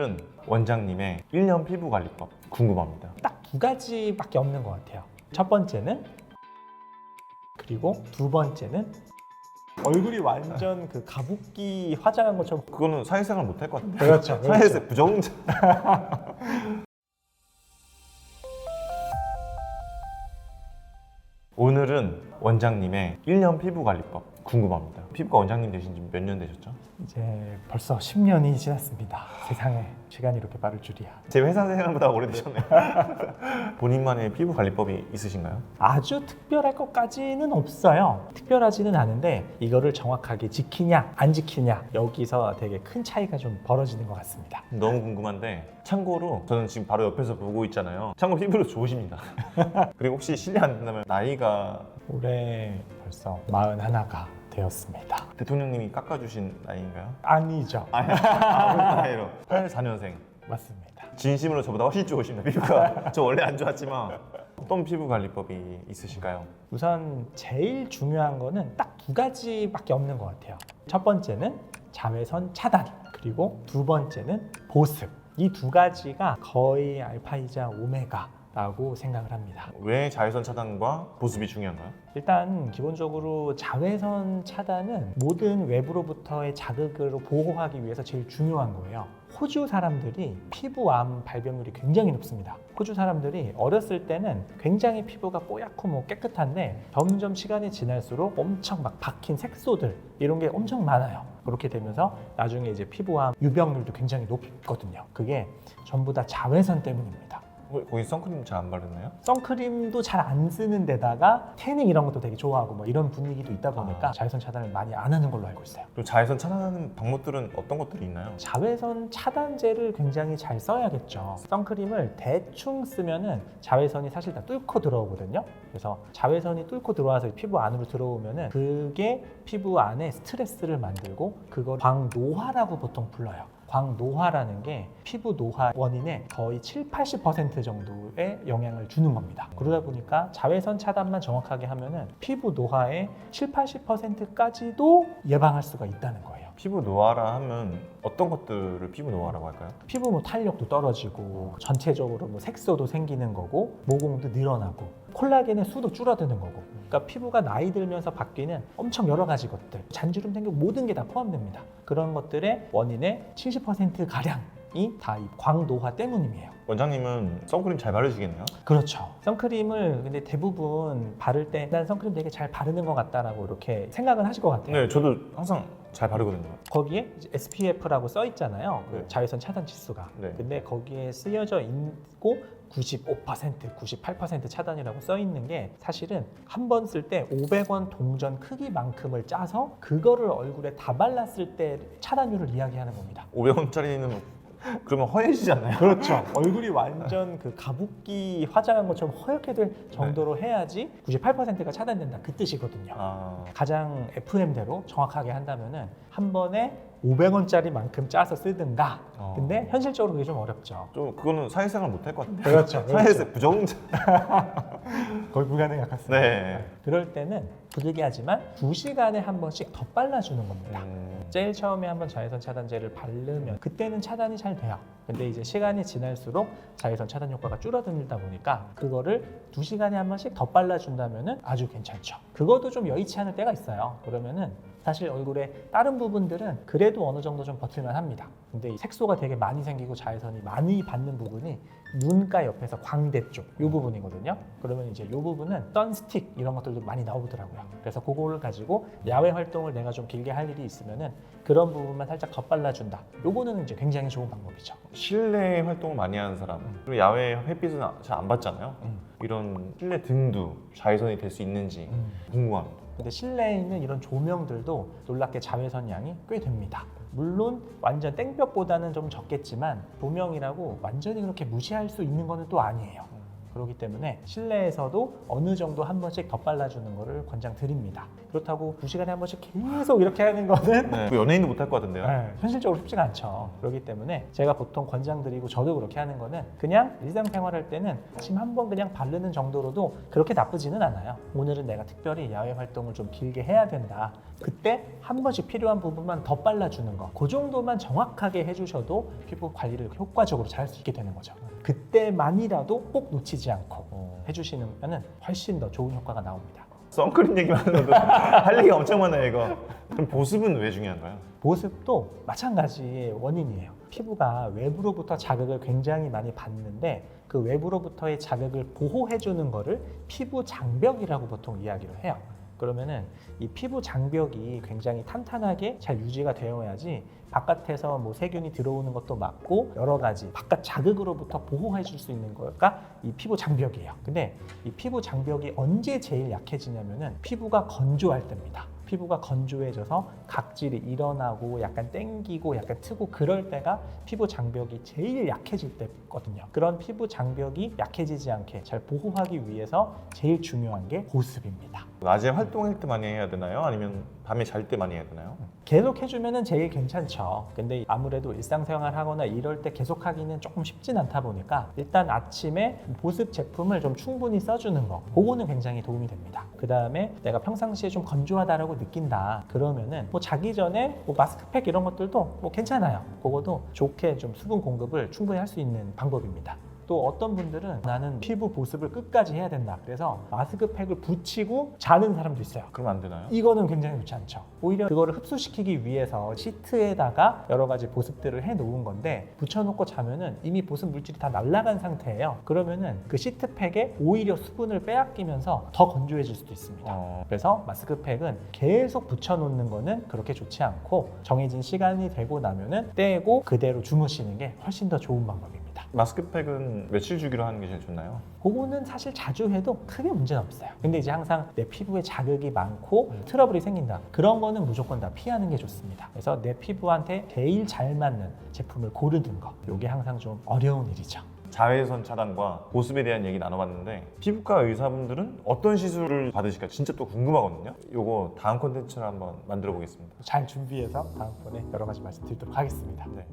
오늘은 원장님의 1년 피부 관리법 궁금합니다. 딱 두 가지밖에 없는 것 같아요. 첫 번째는, 그리고 두 번째는 얼굴이 완전 그 가습기 화장한 것처럼. 그거는 사회생활 못할 것 같은데. 그렇죠. 사회에서 부정자. 오늘은 원장님의 1년 피부 관리법 궁금합니다. 피부과 원장님 되신 지 몇 년 되셨죠? 이제 벌써 10년이 지났습니다. 세상에 시간이 이렇게 빠를 줄이야. 제 회사 생활보다 오래되셨네요. 본인만의 피부 관리법이 있으신가요? 아주 특별할 것까지는 없어요. 특별하지는 않은데 이거를 정확하게 지키냐 안 지키냐, 여기서 되게 큰 차이가 좀 벌어지는 것 같습니다. 너무 궁금한데, 참고로 저는 지금 바로 옆에서 보고 있잖아요. 참고로 피부도 좋으십니다. 그리고 혹시 실례 안 된다면 나이가 올해 벌써 41가 되었습니다. 대통령님이 깎아주신 나이인가요? 아니죠. 아니, 나이로 84년생. 맞습니다. 진심으로 저보다 훨씬 좋으십니다. 피부가 저 원래 안 좋았지만. 어떤 피부 관리법이 있으실까요? 우선 제일 중요한 거는 딱 두 가지밖에 없는 것 같아요. 첫 번째는 자외선 차단, 그리고 두 번째는 보습. 이 두 가지가 거의 알파이자 오메가라고 생각을 합니다. 왜 자외선 차단과 보습이 중요한가요? 일단 기본적으로 자외선 차단은 모든 외부로부터의 자극으로 보호하기 위해서 제일 중요한 거예요. 호주 사람들이 피부암 발병률이 굉장히 높습니다. 호주 사람들이 어렸을 때는 굉장히 피부가 뽀얗고 깨끗한데 점점 시간이 지날수록 엄청 막 박힌 색소들 이런 게 엄청 많아요. 그렇게 되면서 나중에 이제 피부암 유병률도 굉장히 높거든요. 그게 전부 다 자외선 때문입니다. 거기 선크림 잘 안 바르나요? 선크림도 잘 안 쓰는 데다가 태닝 이런 것도 되게 좋아하고 뭐 이런 분위기도 있다 보니까 자외선 차단을 많이 안 하는 걸로 알고 있어요. 그럼 자외선 차단하는 방법들은 어떤 것들이 있나요? 자외선 차단제를 굉장히 잘 써야겠죠. 선크림을 대충 쓰면은 자외선이 사실 다 뚫고 들어오거든요. 그래서 자외선이 뚫고 들어와서 피부 안으로 들어오면은 그게 피부 안에 스트레스를 만들고 그걸 광노화라고 보통 불러요. 광노화라는 게 피부 노화 원인의 거의 70~80% 정도의 영향을 주는 겁니다. 그러다 보니까 자외선 차단만 정확하게 하면은 피부 노화의 70~80%까지도 예방할 수가 있다는 거예요. 피부 노화라 하면 어떤 것들을 피부 노화라고 할까요? 피부 뭐 탄력도 떨어지고 전체적으로 뭐 색소도 생기는 거고 모공도 늘어나고 콜라겐의 수도 줄어드는 거고, 그러니까 피부가 나이 들면서 바뀌는 엄청 여러 가지 것들, 잔주름 생기고 모든 게 다 포함됩니다. 그런 것들의 원인의 70%가량이 다 이 광노화 때문이에요. 원장님은 선크림 잘 바르시겠네요? 그렇죠. 선크림을 근데 대부분 바를 때 난 선크림 되게 잘 바르는 것 같다라고 이렇게 생각은 하실 것 같아요. 네, 저도 항상 잘 바르거든요. 거기에 이제 SPF라고 써 있잖아요. 네. 그 자외선 차단 지수가. 네. 근데 거기에 쓰여져 있고 95%, 98% 차단이라고 써 있는 게 사실은 한 번 쓸 때 500원 동전 크기만큼을 짜서 그거를 얼굴에 다 발랐을 때 차단율을 이야기하는 겁니다. 500원짜리는 그러면 허해지지 않나요? 그렇죠. 얼굴이 완전 그 가습기 화장한 것처럼 허옇게 될 정도로 해야지 98%가 차단된다, 그 뜻이거든요. 가장 FM대로 정확하게 한다면은 한 번에 500원짜리만큼 짜서 쓰든가. 근데 현실적으로 그게 좀 어렵죠. 좀 그거는 사회생활 못할 것 같은데. 그렇죠. 사회에서 부정자. 거의 불가능에 가깝습니다. 네. 그럴 때는 부득이 하지만 2시간에 한 번씩 더 발라주는 겁니다. 제일 처음에 한번 자외선 차단제를 바르면 그때는 차단이 잘 돼요. 근데 이제 시간이 지날수록 자외선 차단 효과가 줄어들다 보니까 그거를 2시간에 한 번씩 더 발라준다면 아주 괜찮죠. 그것도 좀 여의치 않을 때가 있어요. 그러면은 사실 얼굴에 다른 부분들은 그래도 어느 정도 좀 버틸만 합니다. 근데 이 색소가 되게 많이 생기고 자외선이 많이 받는 부분이 눈가 옆에서 광대 쪽 이 부분이거든요. 그러면 이제 이 부분은 선스틱 이런 것들도 많이 나오더라고요. 그래서 그거를 가지고 야외 활동을 내가 좀 길게 할 일이 있으면은 그런 부분만 살짝 덧발라준다. 요거는 이제 굉장히 좋은 방법이죠. 실내 활동을 많이 하는 사람, 그리고 야외 햇빛은 잘 안 받잖아요. 이런 실내 등도 자외선이 될 수 있는지 궁금합니다. 근데 실내에 있는 이런 조명들도 놀랍게 자외선 양이 꽤 됩니다. 물론 완전 땡볕보다는 좀 적겠지만 조명이라고 완전히 그렇게 무시할 수 있는 거는 또 아니에요. 그렇기 때문에 실내에서도 어느 정도 한 번씩 덧발라주는 거를 권장드립니다. 그렇다고 2시간에 한 번씩 계속 이렇게 하는 거는 네. 연예인도 못할 것 같은데요. 네, 현실적으로 쉽지가 않죠. 그렇기 때문에 제가 보통 권장드리고 저도 그렇게 하는 거는 그냥 일상생활할 때는 아침 한 번 그냥 바르는 정도로도 그렇게 나쁘지는 않아요. 오늘은 내가 특별히 야외 활동을 좀 길게 해야 된다. 그때 한 번씩 필요한 부분만 더 발라주는 거. 그 정도만 정확하게 해주셔도 피부 관리를 효과적으로 잘 할 수 있게 되는 거죠. 그때만이라도 꼭 놓치지 않고 해주시면 훨씬 더 좋은 효과가 나옵니다. 선크림 얘기만 해도 할 얘기가 엄청 많아요 이거. 그럼 보습은 왜 중요한가요? 보습도 마찬가지의 원인이에요. 피부가 외부로부터 자극을 굉장히 많이 받는데 그 외부로부터의 자극을 보호해주는 거를 피부 장벽이라고 보통 이야기를 해요. 그러면은 이 피부 장벽이 굉장히 탄탄하게 잘 유지가 되어야지 바깥에서 뭐 세균이 들어오는 것도 막고 여러 가지 바깥 자극으로부터 보호해 줄 수 있는 거가 이 피부 장벽이에요. 근데 이 피부 장벽이 언제 제일 약해지냐면은 피부가 건조할 때입니다. 피부가 건조해져서 각질이 일어나고 약간 땡기고 약간 트고 그럴 때가 피부 장벽이 제일 약해질 때거든요. 그런 피부 장벽이 약해지지 않게 잘 보호하기 위해서 제일 중요한 게 보습입니다. 낮에 활동할 때 많이 해야 되나요? 아니면 밤에 잘 때 많이 해야 되나요? 계속 해주면 제일 괜찮죠. 근데 아무래도 일상생활 하거나 이럴 때 계속 하기는 조금 쉽진 않다 보니까 일단 아침에 보습 제품을 좀 충분히 써주는 거 그거는 굉장히 도움이 됩니다. 그 다음에 내가 평상시에 좀 건조하다라고 느낀다 그러면은 뭐 자기 전에 뭐 마스크팩 이런 것들도 뭐 괜찮아요. 그거도 좋게 좀 수분 공급을 충분히 할 수 있는 방법입니다. 또 어떤 분들은 나는 피부 보습을 끝까지 해야 된다. 그래서 마스크팩을 붙이고 자는 사람도 있어요. 그럼 안 되나요? 이거는 굉장히 좋지 않죠. 오히려 그거를 흡수시키기 위해서 시트에다가 여러 가지 보습들을 해 놓은 건데 붙여놓고 자면은 이미 보습 물질이 다 날아간 상태예요. 그러면은 그 시트팩에 오히려 수분을 빼앗기면서 더 건조해질 수도 있습니다. 그래서 마스크팩은 계속 붙여놓는 거는 그렇게 좋지 않고 정해진 시간이 되고 나면은 떼고 그대로 주무시는 게 훨씬 더 좋은 방법입니다. 마스크팩은 며칠 주기로 하는 게 제일 좋나요? 그거는 사실 자주 해도 크게 문제는 없어요. 근데 이제 항상 내 피부에 자극이 많고 트러블이 생긴다. 그런 거는 무조건 다 피하는 게 좋습니다. 그래서 내 피부한테 제일 잘 맞는 제품을 고르는 거. 이게 항상 좀 어려운 일이죠. 자외선 차단과 보습에 대한 얘기 나눠봤는데 피부과 의사분들은 어떤 시술을 받으실까 진짜 또 궁금하거든요. 요거 다음 콘텐츠를 한번 만들어 보겠습니다. 잘 준비해서 다음번에 여러 가지 말씀드리도록 하겠습니다. 네.